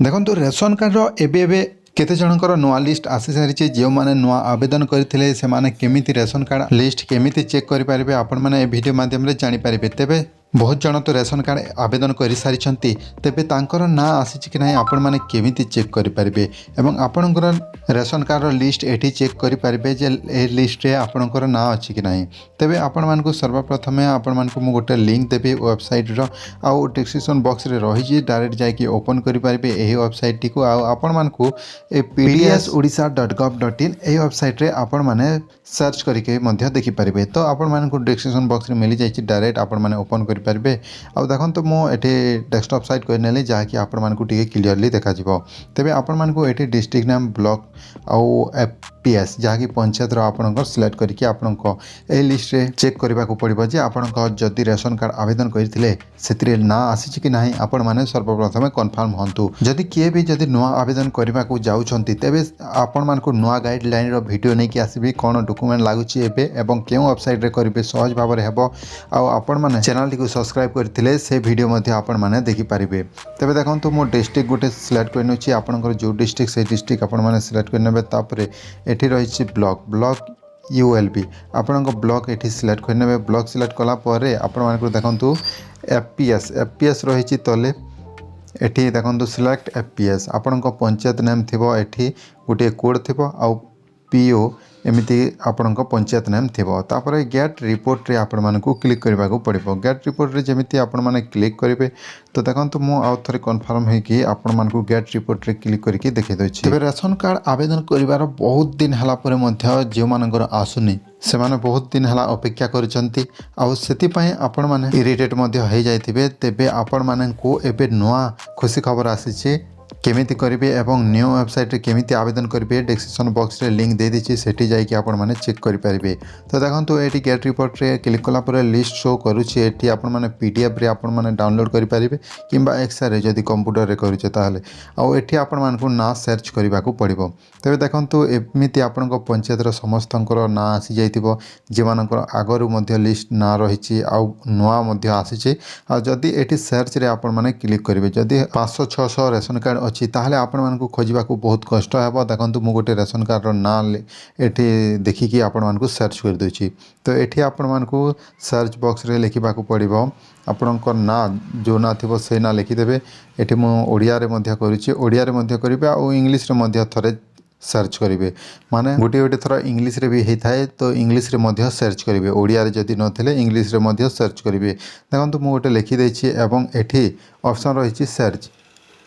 देखो ration card एबे केते जनकर नुआ लिस्ट आसी सारी जो मैंने नुआ आवेदन करते से माने केमिति रेशन कार्ड लिस्ट केमिति चेक करेंगे आपण मैंने वीडियो माध्यम जानीपारे तेबे बहुत जन तो रेशन कार्ड आवेदन कर सारी तेबे तांकर ना आसी कि ना आपण मैंने केमिति चेक करेंगे एवं आपणकर रेशन कार्ड लिस्ट एठी चेक करेंगे जे ए लिस्ट रे आपणकर ना अच्छी कि ना तेबे आपण मानकु सर्वप्रथम आपण मानकु मु गोटे लिंक देबी वेबसाइट रो आउ डिस्क्रिप्शन बॉक्स रे रही डायरेक्ट जाकि ओपन करेंगे यही वेबसाइट टी को आपण मानकु pdsodisha.gov.in ए वेबसाइट रे आपण माने सर्च करके मध्य देखि पारिबे। तो आपण मानकु डिस्क्रिप्शन बॉक्स रे मिली जाई डायरेक्ट आपण माने ओपन करि पारिबे। आ देखन तो मो एठी डेस्कटॉप साइट कोइ नेली जहाँकि आपण मानकु टिके क्लियरली देखा जिवो। तेबे आपण मानकु एठी डिस्ट्रिक्ट नाम ब्लॉक आउ एफपीएस जहाँकि पंचायत रो आपणकर सिलेक्ट करके आपणको ए लिस्ट रे चेक करबा को पड़िबो जे आपणको जदि रेशन कार्ड आवेदन करथिले सेतिरे ना आसी कि नाही आपण माने सर्वप्रथम कन्फर्म हंतु। जदि किए भी जदि नुआ आवेदन करबा को जाउछंती तेबे आपण मानकु नुआ गाइडलाइन रो वीडियो नै कि आसीबी कोन डॉक्यूमेंट लागुची एबे एवं केउ वेबसाइट रे करिवे सहज भाव रे हेबो। आ आपण माने चैनल टी को सब्सक्राइब करथिले से वीडियो मध्ये आपण माने देखि पारिबे। तबे देखंतु मो डिस्ट्रिक्ट गोटे सिलेक्ट करनोची आपणकर जो डिस्ट्रिक्ट से डिस्ट्रिक्ट आपण माने सिलेक्ट करनेबे। तापरे एठी रहिछि ब्लॉक यूएलबी आपण ब्लॉक एठी सिलेक्ट करनेबे। ब्लॉक सिलेक्ट कला परे आपण मानकु देखंतु एफपीएस रहिछि तले एठी देखंतु सिलेक्ट एफपीएस आपण पंचायत नेम थिबो एठी गोटे कोड थिबो आउ पीओ एमिति आपण पंचायत नेम थिबो। तापरे गेट रिपोर्ट रे आपण मानकु क्लिक करबा को पड़िबो। गेट रिपोर्ट रे जेमिति आपण माने क्लिक करिवे तो देखंतु मो आउ थरे कन्फर्म हे कि आपण मानकु गेट रिपोर्ट रे क्लिक करके देखि दोछि। तबे रेशन कार्ड आवेदन करिवार बहुत दिन हला परे मध्य जे मानकर आसुनी से माने बहुत दिन हला अपेक्षा करछंती आउ सेति पय आपण माने इरिटेट मध्य हे जायतिबे। तेबे आपण मानकु एबे नुआ खुशी खबर आसीछि केमिति करिवे एवं न्यू वेबसाइट रे केमिति आवेदन करिवे डिस्क्रिप्शन बॉक्स रे लिंक दे दिछि सेठी जायकि आपण माने चेक करि पारिबे। तो देखंतु एठी गेट रिपोर्ट रे क्लिक कला परे लिस्ट शो करूछि। एठी आपण माने पीडीएफ रे आपण माने डाउनलोड करि पारिबे किंबा एक्सेल रे जदि कंप्यूटर रे करूचे ताहाले आउ एठी आपण मानकु ना सर्च करिबा को पड़िबो। तबे देखंतु एमिति आपणको पंचायत रो समस्तंकर ना आसी जायतिबो जे मानकर आगरु मध्य लिस्ट ना रहिछि आउ नुआ मध्य आसीछि। आ जदि एठी सर्च रे आपण माने क्लिक करिवे जदि 500 600 रेशन कार्ड अच्छी ताहले आपण मानकु खोजिबा को बहुत कष्ट हेबो। देखंतु मु गोटे रेशन कार्ड रो ना एठी देखिकी आपण मानकु सर्च कर दोछि। तो एठी आपण मानकु सर्च बॉक्स रे लिखिबा को पड़िबो आपणकर ना जो ना थिबो से ना लिखि देबे। एठी मु ओडिया रे मध्य करूछि ओडिया रे मध्य करिबे आ इंग्लिश रे मध्य थरे सर्च करेंगे माने गोटे गोटे थर इंग्लिश रे भी होता है तो इंग्लिश रे मध्य सर्च करेंगे ओडिया रे जदि नथिले इंग्लिश रे मध्य सर्च करेंगे। देखंतु मु गोटे लिखि देछि एवं एठी ऑप्शन रहिछि सर्च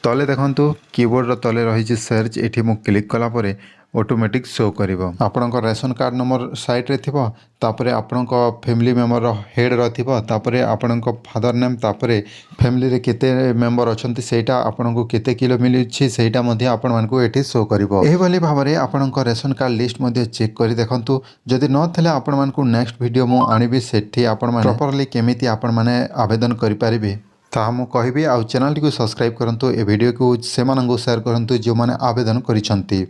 तले देखंतु कीबोर्ड रो तले रहिछि सर्च एठी मु क्लिक कला परे ऑटोमेटिक शो करिवो। आपणको रेशन कार्ड नंबर साइट रे थिबो तापरे आपणको फैमिली मेंबर रो हेड रो थिबो तापरे आपणको फादर नेम तापरे फैमिली रे केते मेंबर अछंती सेटा आपणको केते किलो मिली छि सेटा मध्ये आपण मानकु एठी शो करिवो। एही भली भाबरे आपणको रेशन कार्ड लिस्ट मध्ये चेक करि देखंतु जदि न थले आपण मानकु नेक्स्ट वीडियो मु आनिबि सेठी आपण माने प्रॉपर्ली केमिति आपण माने आवेदन करि पारिबे ताहा मु कहिबि। आ चैनल टी को सब्सक्राइब करंतु ए वीडियो को से मानंगु शेयर करंतु जो माने आवेदन करिसंती।